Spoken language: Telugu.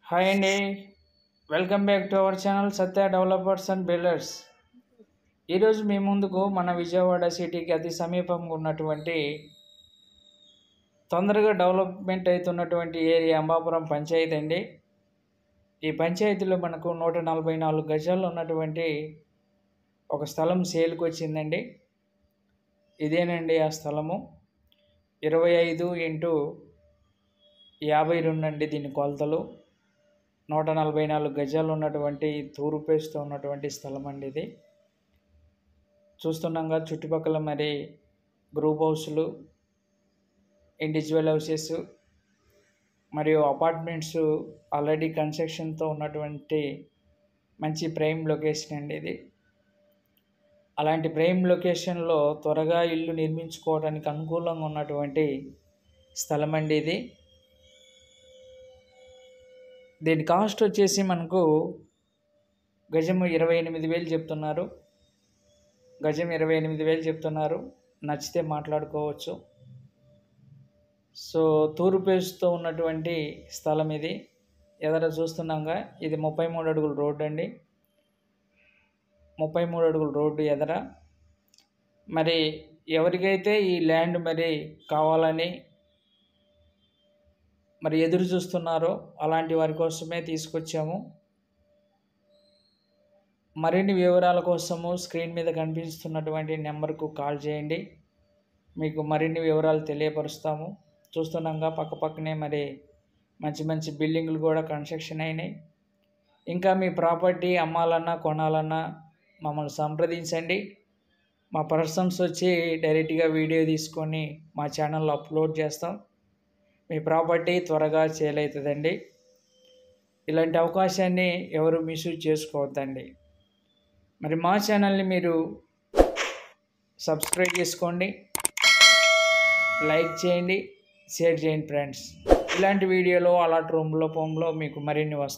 హాయ్ అండి. Welcome back to our channel Satya developers and builders. ఈరోజు మీ ముందుకు మన విజయవాడ సిటీకి అతి సమీపంగా ఉన్నటువంటి తొందరగా డెవలప్మెంట్ అవుతున్నటువంటి ఏరియా అంబాపురం పంచాయతీ అండి. ఈ పంచాయతీలో మనకు 144 గజాలు ఉన్నటువంటి ఒక స్థలం సేల్కి వచ్చిందండి. ఇదేనండి ఆ స్థలము. 25x52 అండి దీని కొలతలు. 144 గజాలు ఉన్నటువంటి తూరు పేస్తో ఉన్నటువంటి స్థలం అండి ఇది. చూస్తున్నాగా చుట్టుపక్కల మరి గ్రూప్ హౌస్లు, ఇండివిజువల్ హౌసెస్ మరియు అపార్ట్మెంట్స్ ఆల్రెడీ కన్స్ట్రక్షన్తో ఉన్నటువంటి మంచి ప్రైమ్ లొకేషన్ అండి ఇది. అలాంటి ప్రైమ్ లొకేషన్లో త్వరగా ఇల్లు నిర్మించుకోవడానికి అనుకూలంగా ఉన్నటువంటి స్థలం అండి ఇది. దీని కాస్ట్ వచ్చేసి మనకు గజము 28,000 చెప్తున్నారు. గజం 28,000 చెప్తున్నారు. నచ్చితే మాట్లాడుకోవచ్చు. సో తూరు పేస్తో ఉన్నటువంటి స్థలం ఇది. ఎదర చూస్తున్నాగా ఇది 33 అడుగుల రోడ్డు అండి. 33 అడుగుల రోడ్డు ఎదర. మరి ఎవరికైతే ఈ ల్యాండ్ మరి కావాలని మరి ఎదురు చూస్తున్నారో అలాంటి వారి కోసమే తీసుకొచ్చాము. మరిన్ని వివరాల కోసము స్క్రీన్ మీద కనిపిస్తున్నటువంటి నెంబర్కు కాల్ చేయండి. మీకు మరిన్ని వివరాలు తెలియపరుస్తాము. చూస్తున్నాగా పక్కపక్కనే మరి మంచి మంచి బిల్డింగ్లు కూడా కన్స్ట్రక్షన్ అయినాయి. ఇంకా మీ ప్రాపర్టీ అమ్మాలన్నా కొనాలన్నా మమ్మల్ని సంప్రదించండి. మా పర్సన్స్ వచ్చి డైరెక్ట్గా వీడియో తీసుకొని మా ఛానల్లో అప్లోడ్ చేస్తాం. మీ ప్రాపర్టీ త్వరగా సేల్ అవుతుందండి. ఇలాంటి అవకాశాన్ని ఎవరు మిస్యూజ్ చేసుకోవద్దండి. మరి మా ఛానల్ని మీరు సబ్స్క్రైబ్ చేసుకోండి, లైక్ చేయండి, షేర్ చేయండి ఫ్రెండ్స్. ఇలాంటి వీడియోలో అలాంటి రూమ్లో మీకు మరిన్ని వస్తాయి.